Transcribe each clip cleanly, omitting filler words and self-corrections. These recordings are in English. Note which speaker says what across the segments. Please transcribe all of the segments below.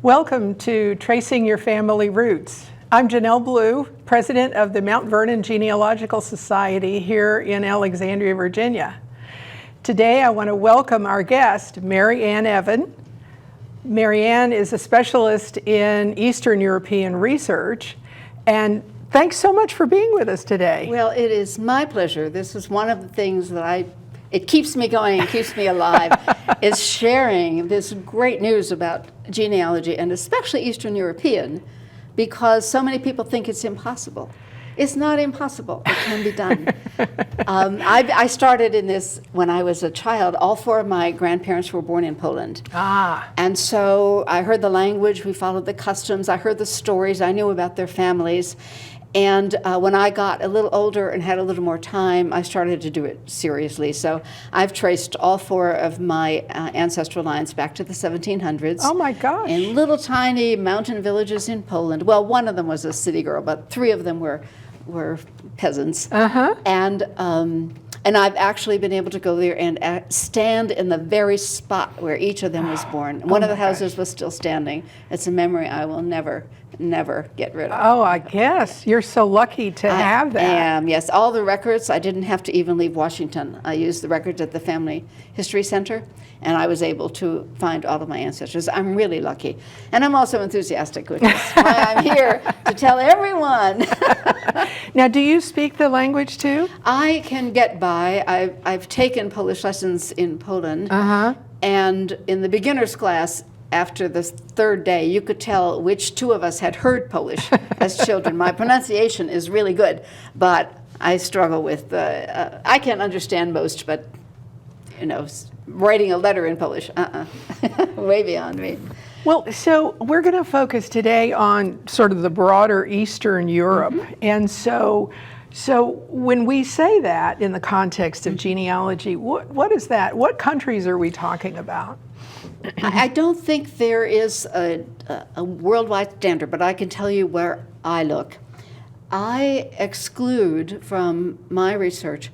Speaker 1: Welcome to Tracing Your Family Roots. I'm Janelle Blue, president of the Mount Vernon Genealogical Society here in Alexandria, Virginia. Today I want to welcome our guest, Mary Ann Evan. Mary Ann is a specialist in Eastern European research, and thanks so much for being with us today.
Speaker 2: Well, it is my pleasure. This is one of the things that it keeps me going and keeps me alive, is sharing this great news about genealogy, and especially Eastern European, because so many people think it's impossible. It's not impossible. It can be done. I started in this when I was a child. All four of my grandparents were born in Poland. And so I heard the language, we followed the customs, I heard the stories, I knew about their families. And when I got a little older and had a little more time, I started to do it seriously. So I've traced all four of my ancestral lines back to the 1700s.
Speaker 1: Oh my gosh.
Speaker 2: In little tiny mountain villages in Poland. Well, one of them was a city girl, but three of them were peasants. And I've actually been able to go there and stand in the very spot where each of them was born. One of the houses was still standing. It's a memory I will never get rid of.
Speaker 1: Oh, I guess. You're so lucky to have that.
Speaker 2: I am, yes. All the records, I didn't have to even leave Washington. I used the records at the Family History Center, and I was able to find all of my ancestors. I'm really lucky. And I'm also enthusiastic, which is why I'm here to tell everyone.
Speaker 1: Now, do you speak the language too?
Speaker 2: I can get by. I've taken Polish lessons in Poland, and in the beginner's class, after the third day, you could tell which two of us had heard Polish as children. My pronunciation is really good, but I struggle with I can understand most, but writing a letter in Polish, way beyond me.
Speaker 1: Well, so we're going to focus today on sort of the broader Eastern Europe. And so when we say that in the context of genealogy, what is that? What countries are we talking about?
Speaker 2: I don't think there is a worldwide standard, but I can tell you where I look. I exclude from my research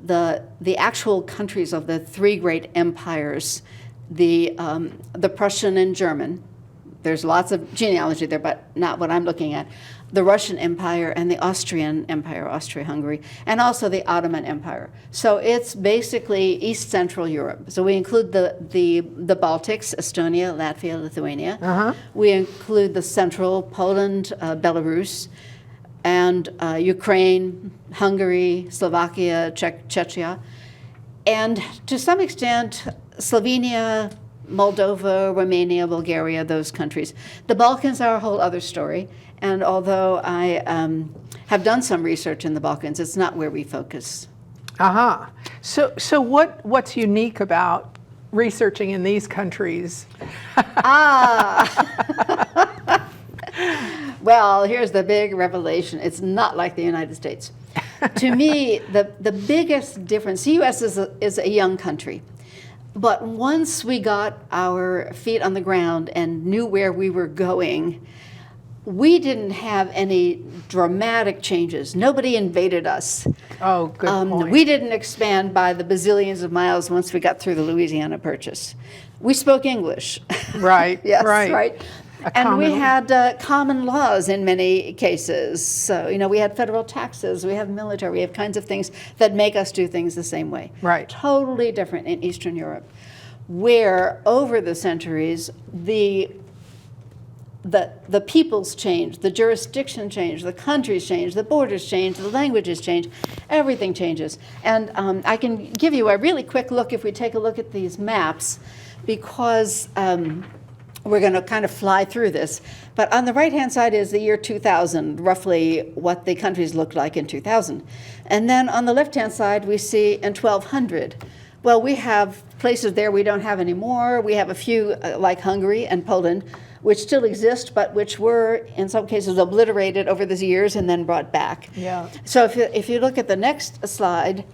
Speaker 2: the actual countries of the three great empires, the Prussian and German. There's lots of genealogy there, but not what I'm looking at. The Russian Empire and the Austrian Empire, Austria-Hungary, and also the Ottoman Empire. So it's basically East Central Europe. So we include the Baltics, Estonia, Latvia, Lithuania. We include the central Poland, Belarus, and Ukraine, Hungary, Slovakia, Czechia, and to some extent, Slovenia, Moldova, Romania, Bulgaria, those countries. The Balkans are a whole other story. And although I have done some research in the Balkans, it's not where we focus.
Speaker 1: So what's unique about researching in these countries?
Speaker 2: Well, here's the big revelation. It's not like the United States. To me, the biggest difference, the U.S. is a young country. But once we got our feet on the ground and knew where we were going, we didn't have any dramatic changes. Nobody invaded us.
Speaker 1: Oh, good point.
Speaker 2: We didn't expand by the bazillions of miles once we got through the Louisiana Purchase. We spoke English.
Speaker 1: Right,
Speaker 2: yes,
Speaker 1: right.
Speaker 2: And we had common laws in many cases. So, we had federal taxes, we have military, we have kinds of things that make us do things the same way.
Speaker 1: Right.
Speaker 2: Totally different in Eastern Europe, where over the centuries, the peoples change, the jurisdiction change, the countries change, the borders change, the languages change, everything changes. And I can give you a really quick look if we take a look at these maps, because we're going to kind of fly through this. But on the right-hand side is the year 2000, roughly what the countries looked like in 2000. And then on the left-hand side, we see in 1200. Well, we have places there we don't have anymore. We have a few, like Hungary and Poland, which still exist, but which were, in some cases, obliterated over the years and then brought back.
Speaker 1: Yeah.
Speaker 2: So if you look at the next slide,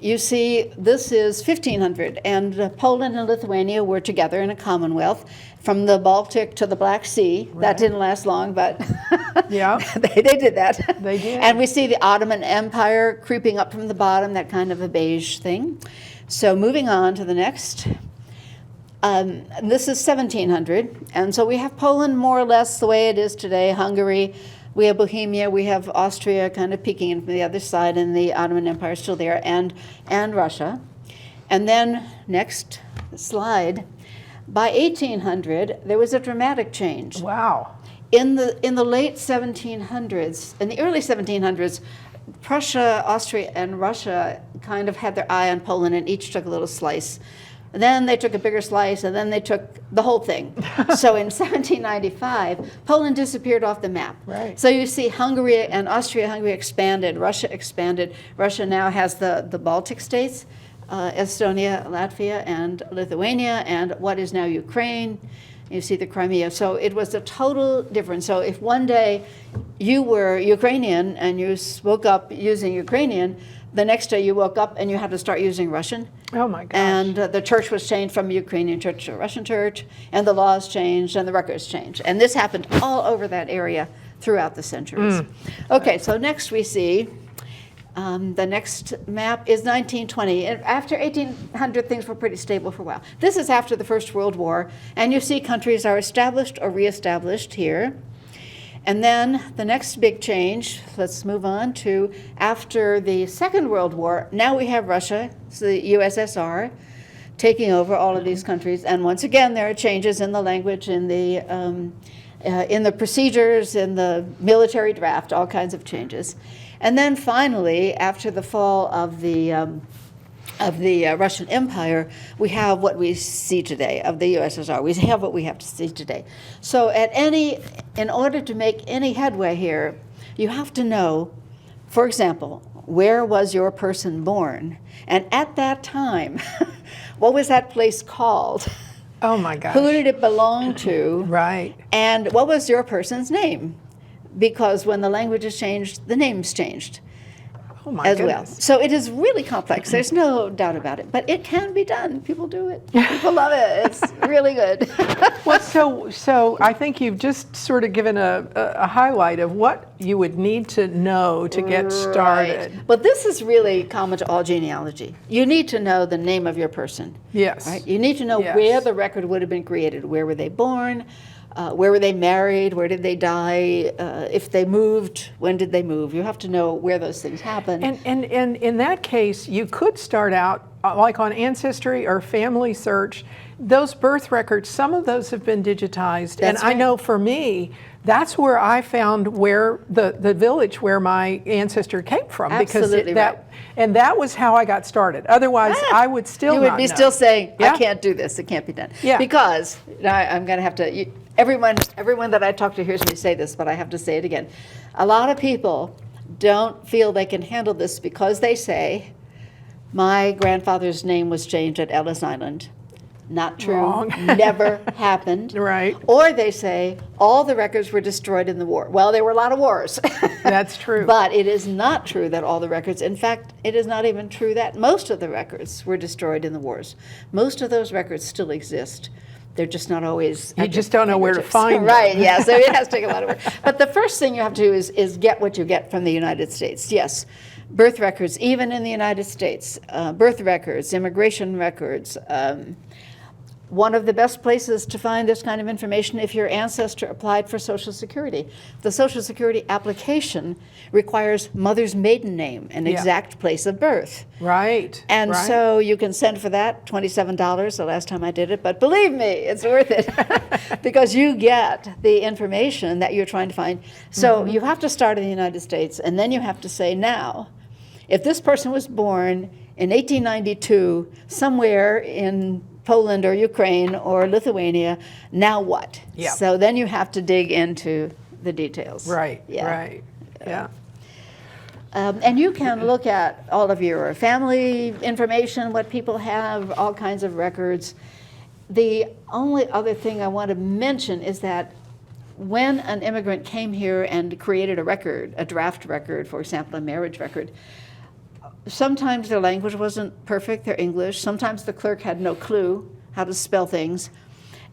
Speaker 2: you see this is 1500, and Poland and Lithuania were together in a commonwealth from the Baltic to the Black Sea. Right. That didn't last long, but
Speaker 1: yeah,
Speaker 2: they did that.
Speaker 1: They did.
Speaker 2: And we see the Ottoman Empire creeping up from the bottom, that kind of a beige thing. So moving on to the next. This is 1700, and so we have Poland more or less the way it is today, Hungary, we have Bohemia, we have Austria kind of peeking in from the other side, and the Ottoman Empire is still there, and Russia. And then, next slide, by 1800, there was a dramatic change.
Speaker 1: Wow.
Speaker 2: In the late 1700s, in the early 1700s, Prussia, Austria, and Russia kind of had their eye on Poland and each took a little slice. And then they took a bigger slice, and then they took the whole thing. So in 1795, Poland disappeared off the map.
Speaker 1: Right.
Speaker 2: So you see Hungary and Austria-Hungary expanded, Russia expanded. Russia now has the Baltic states, Estonia, Latvia, and Lithuania, and what is now Ukraine. You see the Crimea. So it was a total difference. So if one day you were Ukrainian and you woke up using Ukrainian, the next day you woke up and you had to start using Russian.
Speaker 1: Oh my gosh.
Speaker 2: And the church was changed from a Ukrainian church to a Russian church, and the laws changed and the records changed. And this happened all over that area throughout the centuries. Okay, so next we see the next map is 1920. And after 1800, things were pretty stable for a while. This is after the First World War, and you see countries are established or reestablished here. And then the next big change, let's move on to after the Second World War. Now we have Russia, so the USSR, taking over all of these countries. And once again, there are changes in the language, in the procedures, in the military draft, all kinds of changes. And then finally, after the fall of the Russian Empire, we have what we see today of the USSR. We have what we have to see today. So in order to make any headway here, you have to know, for example, where was your person born? And at that time, what was that place called?
Speaker 1: Oh my gosh.
Speaker 2: Who did it belong to?
Speaker 1: Right.
Speaker 2: And what was your person's name? Because when the language has changed, the name's changed.
Speaker 1: Oh my
Speaker 2: as
Speaker 1: goodness.
Speaker 2: well. So it is really complex. There's no doubt about it. But it can be done. People do it. People love it. It's really good.
Speaker 1: Well, so I think you've just sort of given a highlight of what you would need to know to get started.
Speaker 2: Right. But this is really common to all genealogy. You need to know the name of your person.
Speaker 1: Yes.
Speaker 2: Right? You need to know
Speaker 1: Yes.
Speaker 2: where the record would have been created. Where were they born? Where were they married? Where did they die? If they moved, when did they move? You have to know where those things happen.
Speaker 1: And in that case, you could start out like on Ancestry or Family Search. Those birth records, some of those have been digitized.
Speaker 2: That's
Speaker 1: I
Speaker 2: right.
Speaker 1: know for me, that's where I found where the village where my ancestor came from.
Speaker 2: Absolutely right.
Speaker 1: And that was how I got started. Otherwise, I would still
Speaker 2: you
Speaker 1: not
Speaker 2: would be
Speaker 1: know.
Speaker 2: still saying,
Speaker 1: Yeah.
Speaker 2: I can't do this. It can't be done.
Speaker 1: Yeah.
Speaker 2: Because I'm going to have to. Everyone that I talk to hears me say this, but I have to say it again. A lot of people don't feel they can handle this because they say, my grandfather's name was changed at Ellis Island. Not true.
Speaker 1: Wrong.
Speaker 2: Never happened.
Speaker 1: Right.
Speaker 2: Or they say, all the records were destroyed in the war. Well, there were a lot of wars.
Speaker 1: That's true.
Speaker 2: But it is not true that all the records, in fact, it is not even true that most of the records were destroyed in the wars. Most of those records still exist. They're just not always.
Speaker 1: You just don't know where to find them.
Speaker 2: Right, yeah, so it has to take a lot of work. But the first thing you have to do is get what you get from the United States. Yes, birth records, even in the United States, birth records, immigration records. One of the best places to find this kind of information if your ancestor applied for Social Security. The Social Security application requires mother's maiden name and
Speaker 1: Yeah.
Speaker 2: exact place of birth.
Speaker 1: Right.
Speaker 2: And
Speaker 1: right.
Speaker 2: so you can send for that, $27 the last time I did it, but believe me, it's worth it because you get the information that you're trying to find. So you have to start in the United States, and then you have to say, now, if this person was born in 1892 somewhere in Poland or Ukraine or Lithuania, now what?
Speaker 1: Yeah.
Speaker 2: So then you have to dig into the details.
Speaker 1: Right.
Speaker 2: Yeah.
Speaker 1: Right. Yeah.
Speaker 2: And you can look at all of your family information, what people have, all kinds of records. The only other thing I want to mention is that when an immigrant came here and created a record, a draft record, for example, a marriage record, sometimes their language wasn't perfect, their English. Sometimes the clerk had no clue how to spell things.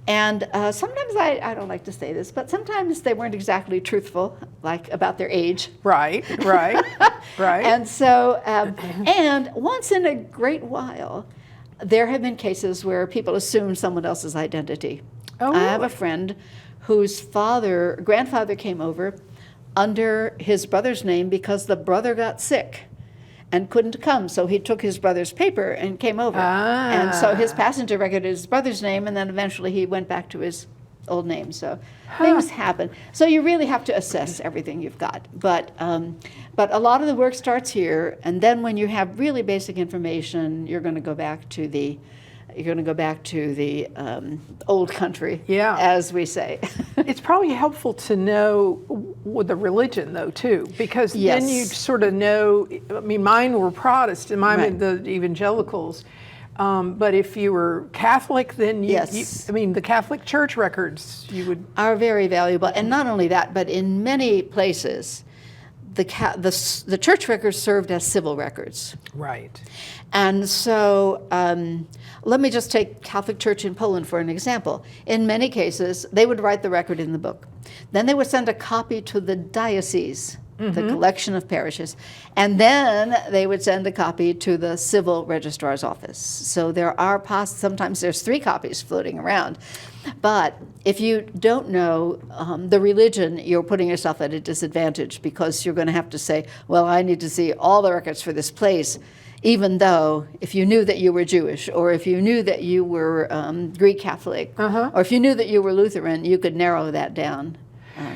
Speaker 2: And sometimes, I don't like to say this, but sometimes they weren't exactly truthful, like about their age.
Speaker 1: Right. Right. Right.
Speaker 2: And so, and once in a great while, there have been cases where people assume someone else's identity.
Speaker 1: Oh,
Speaker 2: I have a
Speaker 1: really?
Speaker 2: friend whose grandfather came over under his brother's name because the brother got sick and couldn't come, so he took his brother's paper and came over. And so his passenger record is his brother's name, and then eventually he went back to his old name. So things happen. So you really have to assess everything you've got. But a lot of the work starts here, and then when you have really basic information, you're going to go back to the old country,
Speaker 1: Yeah.
Speaker 2: as we say.
Speaker 1: It's probably helpful to know with the religion, though, too, because then
Speaker 2: Yes.
Speaker 1: you sort of know. I mean, mine were Protestant, mine
Speaker 2: Right.
Speaker 1: were the evangelicals. But if you were Catholic, then
Speaker 2: Yes.
Speaker 1: I mean, the Catholic Church records, you would.
Speaker 2: Are very valuable. And not only that, but in many places, the church records served as civil records.
Speaker 1: Right.
Speaker 2: And so let me just take Catholic Church in Poland for an example. In many cases, they would write the record in the book. Then they would send a copy to the diocese, the collection of parishes, and then they would send a copy to the civil registrar's office. So there are sometimes there's 3 copies floating around. But if you don't know the religion, you're putting yourself at a disadvantage, because you're going to have to say, well, I need to see all the records for this place, even though if you knew that you were Jewish, or if you knew that you were Greek Catholic, or if you knew that you were Lutheran, you could narrow that down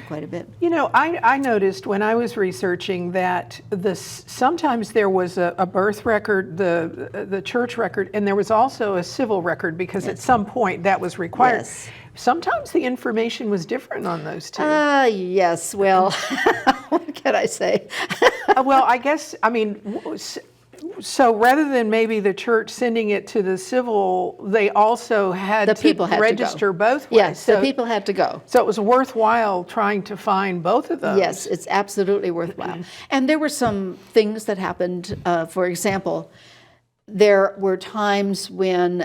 Speaker 2: quite a bit.
Speaker 1: You know, I noticed when I was researching that sometimes there was a birth record, the church record, and there was also a civil record, because at some point that was required.
Speaker 2: Yes.
Speaker 1: Sometimes the information was different on those two.
Speaker 2: Yes, well, what can I say?
Speaker 1: Well, I guess, I mean, so rather than maybe the church sending it to the civil, they also had
Speaker 2: The people had to go.
Speaker 1: register both ways.
Speaker 2: Yes, the people had to go.
Speaker 1: So it was worthwhile trying to find both of those.
Speaker 2: Yes, it's absolutely worthwhile. And there were some things that happened. For example, there were times when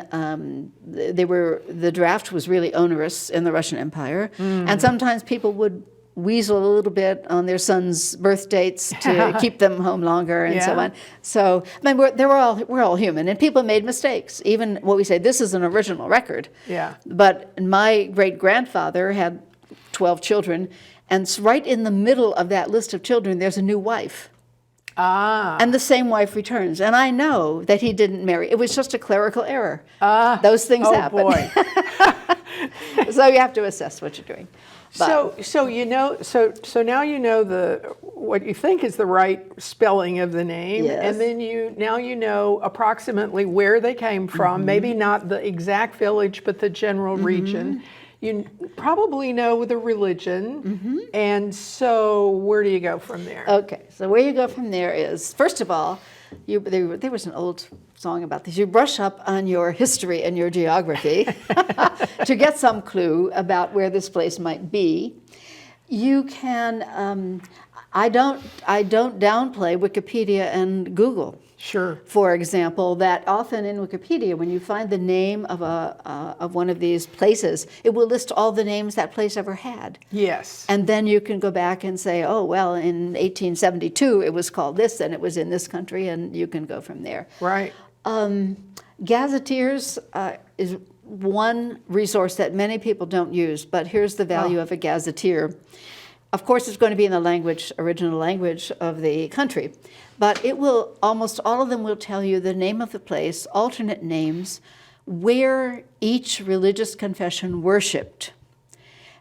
Speaker 2: the draft was really onerous in the Russian Empire, and sometimes people would weasel a little bit on their sons' birth dates to keep them home longer, and so
Speaker 1: Yeah.
Speaker 2: on. So, I mean, we're all human, and people made mistakes. Even what we say, this is an original record.
Speaker 1: Yeah.
Speaker 2: But my great-grandfather had 12 children, and right in the middle of that list of children, there's a new wife. And the same wife returns. And I know that he didn't marry. It was just a clerical error. Those things happen.
Speaker 1: Oh, boy.
Speaker 2: So you have to assess what you're doing. But
Speaker 1: So you know, so now you know what you think is the right spelling of the name,
Speaker 2: Yes.
Speaker 1: and then you know approximately where they came from. Maybe not the exact village, but the general region. You probably know the religion, and so where do you go from there?
Speaker 2: Okay, so where you go from there is, first of all, there was an old song about this. You brush up on your history and your geography to get some clue about where this place might be. You can, I don't downplay Wikipedia and Google.
Speaker 1: Sure.
Speaker 2: For example, that often in Wikipedia, when you find the name of one of these places, it will list all the names that place ever had.
Speaker 1: Yes.
Speaker 2: And then you can go back and say, oh, well, in 1872 it was called this, and it was in this country, and you can go from there.
Speaker 1: Right.
Speaker 2: Gazetteers is one resource that many people don't use, but here's the value of a gazetteer. Of course, it's going to be in the original language of the country, but almost all of them will tell you the name of the place, alternate names, where each religious confession worshipped.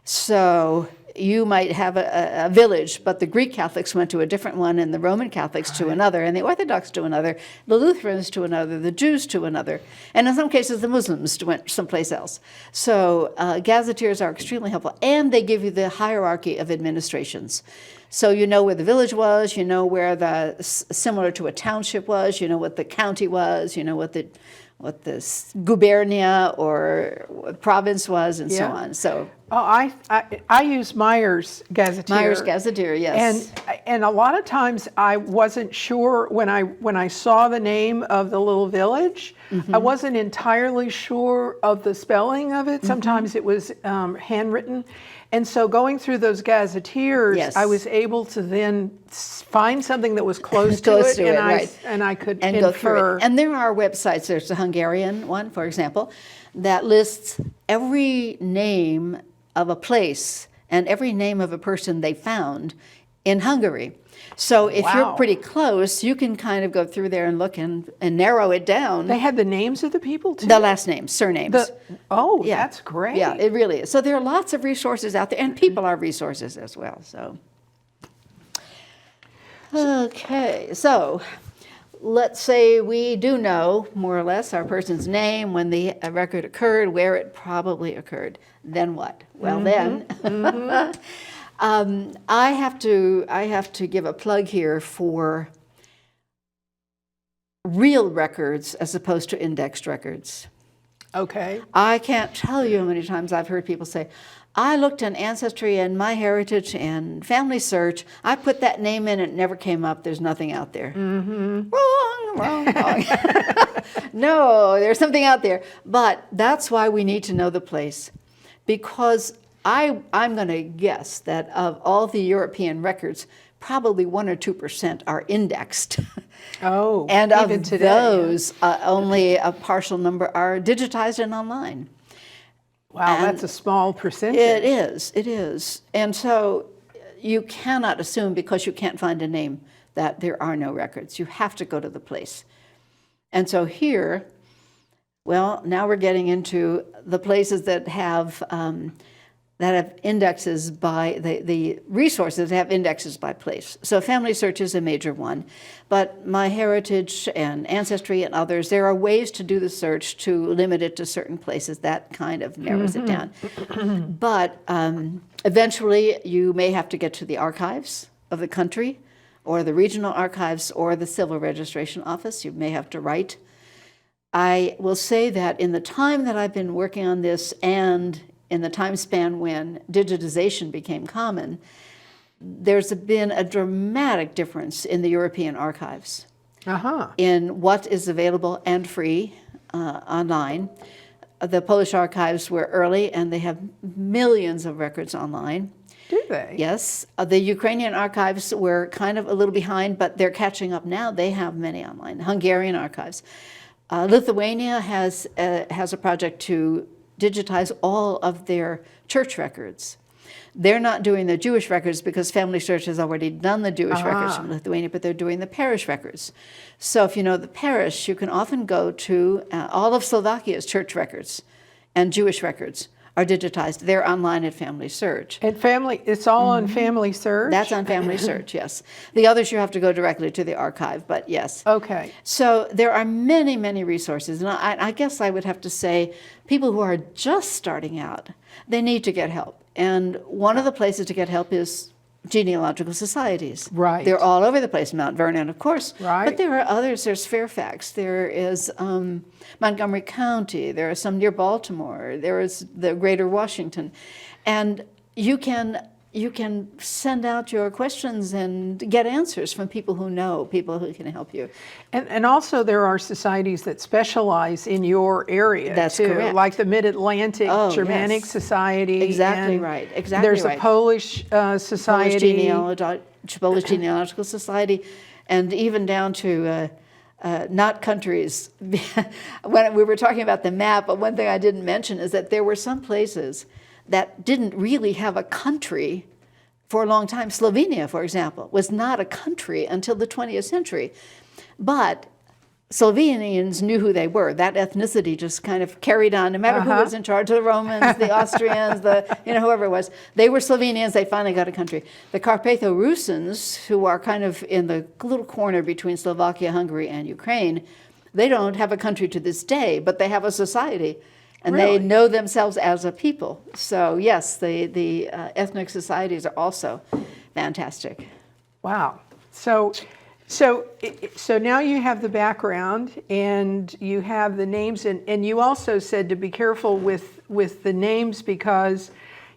Speaker 2: So you might have a village, but the Greek Catholics went to a different one, and the Roman Catholics to another, and the Orthodox to another, the Lutherans to another, the Jews to another, and in some cases the Muslims went someplace else. So gazetteers are extremely helpful, and they give you the hierarchy of administrations. So you know where the village was, you know where similar to a township was, you know what the county was, you know what the gubernia or province was, and so
Speaker 1: Yeah.
Speaker 2: on. So
Speaker 1: I use Myers Gazetteer.
Speaker 2: Myers Gazetteer, yes.
Speaker 1: And a lot of times I wasn't sure when I saw the name of the little village, I wasn't entirely sure of the spelling of it. Sometimes it was handwritten. And so going through those gazetteers,
Speaker 2: Yes.
Speaker 1: I was able to then find something that was close to
Speaker 2: Close
Speaker 1: it,
Speaker 2: to it,
Speaker 1: and
Speaker 2: right.
Speaker 1: I could
Speaker 2: And go through
Speaker 1: infer.
Speaker 2: it. And there are websites, there's a Hungarian one, for example, that lists every name of a place and every name of a person they found in Hungary. So if
Speaker 1: Wow.
Speaker 2: you're pretty close, you can kind of go through there and look and narrow it down.
Speaker 1: They had the names of the people too?
Speaker 2: The last names, surnames. Yeah.
Speaker 1: That's great.
Speaker 2: Yeah, it really is. So there are lots of resources out there, and people are resources as well. So, okay, so let's say we do know more or less our person's name, when the record occurred, where it probably occurred. Then what? Well, then. I have to give a plug here for real records as opposed to indexed records.
Speaker 1: Okay.
Speaker 2: I can't tell you how many times I've heard people say, I looked in Ancestry and MyHeritage and Family Search. I put that name in, it never came up. There's nothing out there. Wrong. No, there's something out there. But that's why we need to know the place. Because I'm going to guess that of all the European records, probably 1 or 2% are indexed.
Speaker 1: Oh,
Speaker 2: And
Speaker 1: even
Speaker 2: of
Speaker 1: today.
Speaker 2: those, only a partial number are digitized and online.
Speaker 1: Wow,
Speaker 2: and
Speaker 1: that's a small percentage.
Speaker 2: It is. And so you cannot assume because you can't find a name that there are no records. You have to go to the place. And so here, well, now we're getting into the places that have indexes by, the resources that have indexes by place. So Family Search is a major one, but MyHeritage and Ancestry and others, there are ways to do the search to limit it to certain places. That kind of narrows it down. But eventually you may have to get to the archives of the country or the regional archives or the civil registration office. You may have to write. I will say that in the time that I've been working on this and in the time span when digitization became common, there's been a dramatic difference in the European archives in what is available and free online. The Polish archives were early, and they have millions of records online.
Speaker 1: Do they?
Speaker 2: Yes. The Ukrainian archives were kind of a little behind, but they're catching up now. They have many online. Hungarian archives. Lithuania has a project to digitize all of their church records. They're not doing the Jewish records because Family Search has already done the Jewish records from Lithuania, but they're doing the parish records. So if you know the parish, you can often go to all of Slovakia's church records and Jewish records are digitized. They're online at Family Search.
Speaker 1: And it's all on Family Search?
Speaker 2: That's on Family Search, yes. The others you have to go directly to the archive, but yes.
Speaker 1: Okay.
Speaker 2: So there are many, many resources. And I guess I would have to say people who are just starting out, they need to get help. And one of the places to get help is genealogical societies.
Speaker 1: Right.
Speaker 2: They're all over the place. Mount Vernon, of course.
Speaker 1: Right.
Speaker 2: But there are others. There's Fairfax. There is Montgomery County. There are some near Baltimore. There is the Greater Washington. And you can send out your questions and get answers from people who know, people who can help you.
Speaker 1: And also there are societies that specialize in your area
Speaker 2: That's
Speaker 1: too,
Speaker 2: correct.
Speaker 1: like the Mid-Atlantic Germanic
Speaker 2: yes.
Speaker 1: Society.
Speaker 2: Exactly
Speaker 1: and
Speaker 2: right. Exactly
Speaker 1: there's
Speaker 2: right.
Speaker 1: a Polish society.
Speaker 2: Polish Genealogical Society, and even down to not countries. When we were talking about the map, but one thing I didn't mention is that there were some places that didn't really have a country for a long time. Slovenia, for example, was not a country until the 20th century. But Slovenians knew who they were. That ethnicity just kind of carried on, no matter who was in charge, the Romans, the Austrians, whoever it was. They were Slovenians, they finally got a country. The Carpatho-Rusins, who are kind of in the little corner between Slovakia, Hungary, and Ukraine, they don't have a country to this day, but they have a society. And
Speaker 1: Really?
Speaker 2: they know themselves as a people. So yes, the ethnic societies are also fantastic.
Speaker 1: Wow. So now you have the background and you have the names, and you also said to be careful with the names because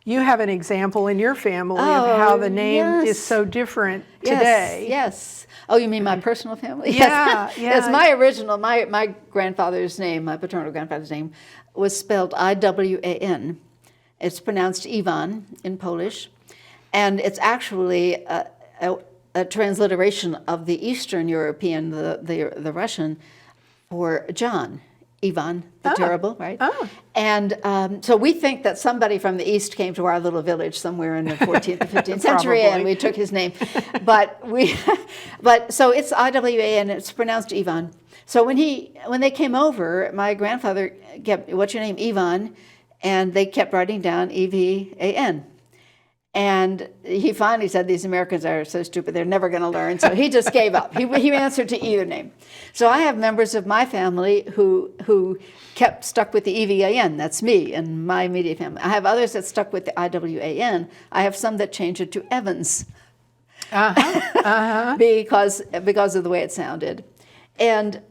Speaker 1: you have an example in your family of how the name is so different today.
Speaker 2: Yes. Oh, you mean my personal family?
Speaker 1: Yeah,
Speaker 2: Yes.
Speaker 1: yeah.
Speaker 2: Yes, my original, my grandfather's name, my paternal grandfather's name, was spelled I-W-A-N. It's pronounced Ivan in Polish, and it's actually a transliteration of the Eastern European, the Russian, for John. Ivan the Terrible, right?
Speaker 1: Oh.
Speaker 2: And so we think that somebody from the East came to our little village somewhere in the 14th or 15th century, and
Speaker 1: Probably.
Speaker 2: we took his name. But so it's IWAN, it's pronounced Ivan. So when they came over, my grandfather kept, what's your name, Ivan? And they kept writing down EVAN. And he finally said, these Americans are so stupid, they're never going to learn. So he just gave up. He answered to either name. So I have members of my family who kept stuck with the EVAN. That's me and my immediate family. I have others that stuck with the IWAN. I have some that changed it to Evans because of the way it sounded. And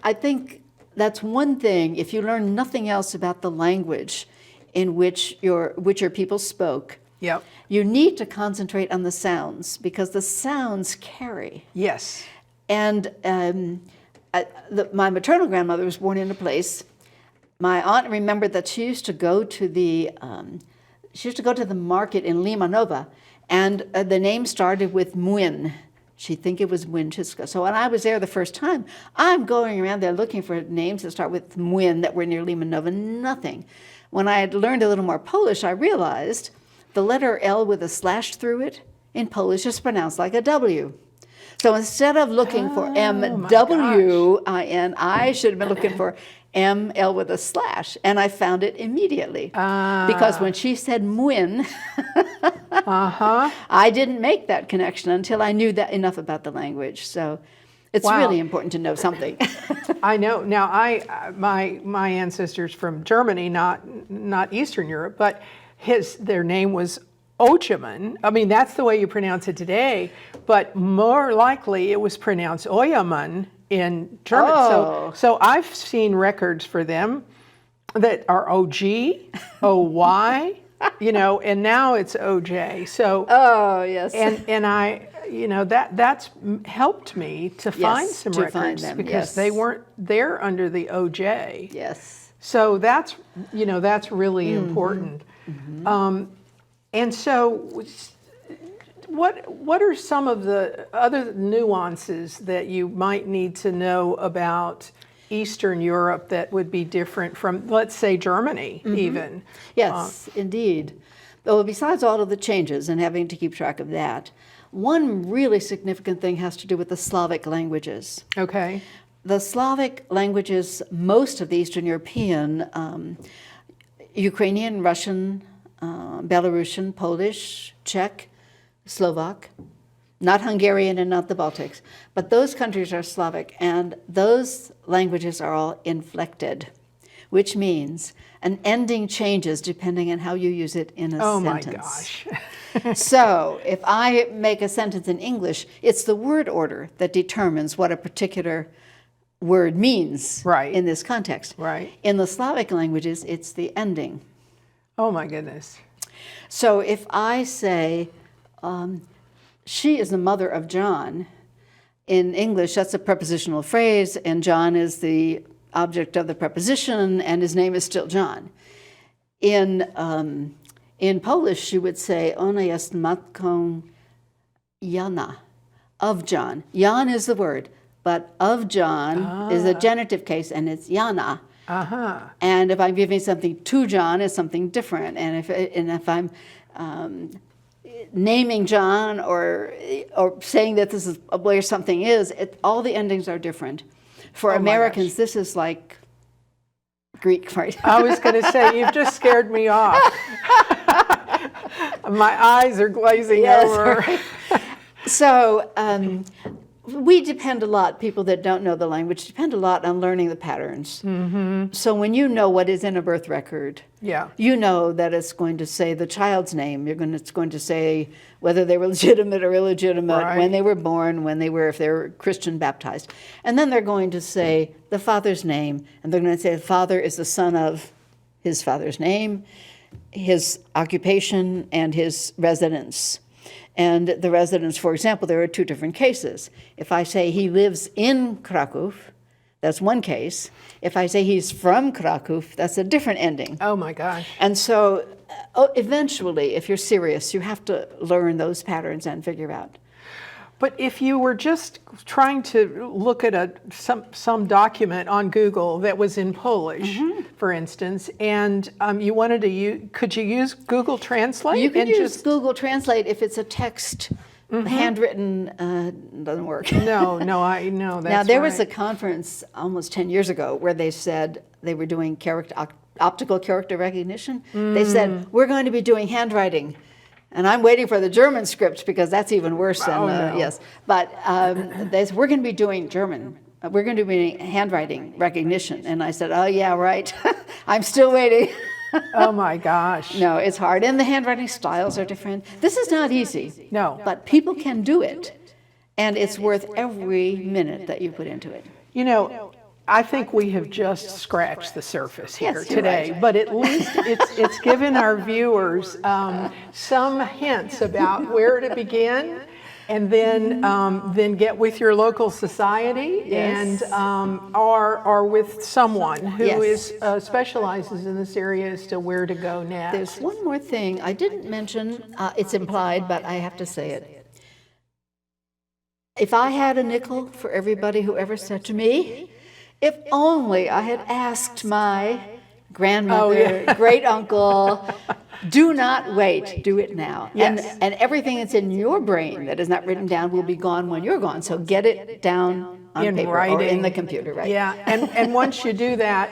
Speaker 2: I think that's one thing, if you learn nothing else about the language in which your people spoke,
Speaker 1: Yep.
Speaker 2: you need to concentrate on the sounds because the sounds carry.
Speaker 1: Yes.
Speaker 2: And my maternal grandmother was born in a place. My aunt remembered that she used to go to the market in Lima Nova, and the name started with Muin. She'd think it was Winchesca. So when I was there the first time, I'm going around there looking for names that start with Muin that were near Lima Nova. Nothing. When I had learned a little more Polish, I realized the letter L with a slash through it in Polish is pronounced like a W. So instead of looking for MWIN, I should have been looking for ML with a slash, and I found it immediately. Because when she said Muin, I didn't make that connection until I knew that enough about the language. So it's
Speaker 1: Wow.
Speaker 2: really important to know something.
Speaker 1: I know. Now, my ancestors from Germany, not Eastern Europe, but their name was Ochaman. I mean, that's the way you pronounce it today, but more likely it was pronounced Oyaman in German.
Speaker 2: Oh.
Speaker 1: So I've seen records for them that are OG, OY, and now it's OJ. So
Speaker 2: Oh, yes.
Speaker 1: and I, that's helped me to find some
Speaker 2: to find
Speaker 1: records
Speaker 2: them,
Speaker 1: because
Speaker 2: yes.
Speaker 1: they weren't there under the OJ.
Speaker 2: Yes.
Speaker 1: So that's really important. And so what are some of the other nuances that you might need to know about Eastern Europe that would be different from, let's say, Germany even?
Speaker 2: Yes, indeed. Well, besides all of the changes and having to keep track of that, one really significant thing has to do with the Slavic languages.
Speaker 1: Okay.
Speaker 2: The Slavic languages, most of the Eastern European, Ukrainian, Russian, Belarusian, Polish, Czech, Slovak, not Hungarian and not the Baltics, but those countries are Slavic, and those languages are all inflected, which means an ending changes depending on how you use it in a sentence.
Speaker 1: Oh my gosh.
Speaker 2: So if I make a sentence in English, it's the word order that determines what a particular word means
Speaker 1: Right.
Speaker 2: in this context.
Speaker 1: Right.
Speaker 2: In the Slavic languages, it's the ending.
Speaker 1: Oh my goodness.
Speaker 2: So if I say, she is the mother of John, in English, that's a prepositional phrase, and John is the object of the preposition, and his name is still John. In Polish, you would say, ona jest matką Jana, of John. Jan is the word, but of John is a genitive case, and it's Jana. And if I'm giving something to John, it's something different. And if I'm naming John or saying that this is where something is, all the endings are different. For
Speaker 1: Oh my
Speaker 2: Americans,
Speaker 1: gosh.
Speaker 2: this is like Greek, right?
Speaker 1: I was going to say, you've just scared me off. My eyes are glazing
Speaker 2: Yes,
Speaker 1: over.
Speaker 2: right. So we depend a lot, people that don't know the language, depend a lot on learning the patterns. So when you know what is in a birth record,
Speaker 1: Yeah.
Speaker 2: you know that it's going to say the child's name. It's going to say whether they were legitimate or illegitimate,
Speaker 1: Right.
Speaker 2: when they were born, if they were Christian baptized. And then they're going to say the father's name, and they're going to say the father is the son of his father's name, his occupation, and his residence. And the residence, for example, there are two different cases. If I say he lives in Kraków, that's one case. If I say he's from Kraków, that's a different ending.
Speaker 1: Oh my gosh.
Speaker 2: And so eventually, if you're serious, you have to learn those patterns and figure out.
Speaker 1: But if you were just trying to look at some document on Google that was in Polish, for instance, and you wanted to use, could you use Google Translate?
Speaker 2: You can
Speaker 1: and
Speaker 2: use
Speaker 1: just,
Speaker 2: Google Translate if it's a text. Handwritten doesn't work.
Speaker 1: No, I know that's
Speaker 2: Now, there was a
Speaker 1: right.
Speaker 2: conference almost 10 years ago where they said they were doing optical character recognition. They said, we're going to be doing handwriting. And I'm waiting for the German script because that's even worse than,
Speaker 1: no.
Speaker 2: yes. But they said, we're going to be doing German. We're going to be doing handwriting recognition. And I said, oh, yeah, right. I'm still waiting.
Speaker 1: Oh my gosh.
Speaker 2: No, it's hard. And the handwriting styles are different. This is not easy.
Speaker 1: No.
Speaker 2: But people can do it. And it's worth every minute that you put into it.
Speaker 1: You know, I think we have just scratched the surface here
Speaker 2: Yes, you're
Speaker 1: today,
Speaker 2: right.
Speaker 1: but at least it's given our viewers some hints about where to begin, and then get with your local society
Speaker 2: Yes.
Speaker 1: and or with someone who
Speaker 2: Yes.
Speaker 1: is specializes in this area as to where to go next.
Speaker 2: There's one more thing I didn't mention. It's implied, but I have to say it. If I had a nickel for everybody who ever said to me, if only I had asked my grandmother, great uncle, do not wait, do it now.
Speaker 1: Yes.
Speaker 2: And everything that's in your brain that is not written down will be gone when you're gone. So get it down on
Speaker 1: In
Speaker 2: paper
Speaker 1: writing.
Speaker 2: or in the computer, right?
Speaker 1: Yeah, and once you do that,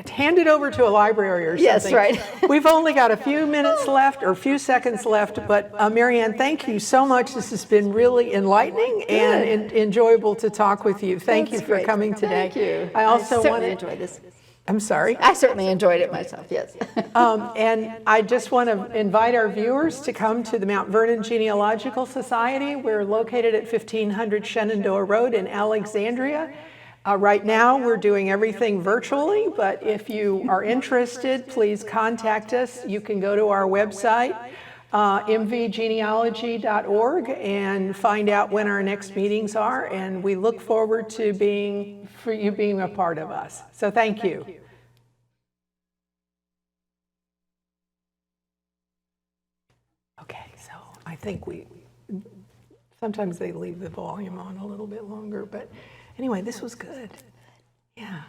Speaker 1: hand it over to a library or something.
Speaker 2: Yes, right.
Speaker 1: We've only got a few minutes left or a few seconds left, but Marianne, thank you so much. This has been really enlightening and enjoyable to talk with you. Thank you
Speaker 2: That's
Speaker 1: for
Speaker 2: great.
Speaker 1: coming today.
Speaker 2: Thank you.
Speaker 1: I also want
Speaker 2: certainly
Speaker 1: to.
Speaker 2: enjoyed this.
Speaker 1: I'm sorry.
Speaker 2: I certainly enjoyed it myself, yes.
Speaker 1: And I just want to invite our viewers to come to the Mount Vernon Genealogical Society. We're located at 1500 Shenandoah Road in Alexandria. Right now, we're doing everything virtually, but if you are interested, please contact us. You can go to our website, mvgenealogy.org, and find out when our next meetings are. And we look forward to you being a part of us. So thank you. Okay, so I think sometimes they leave the volume on a little bit longer, but anyway, this was good. Yeah.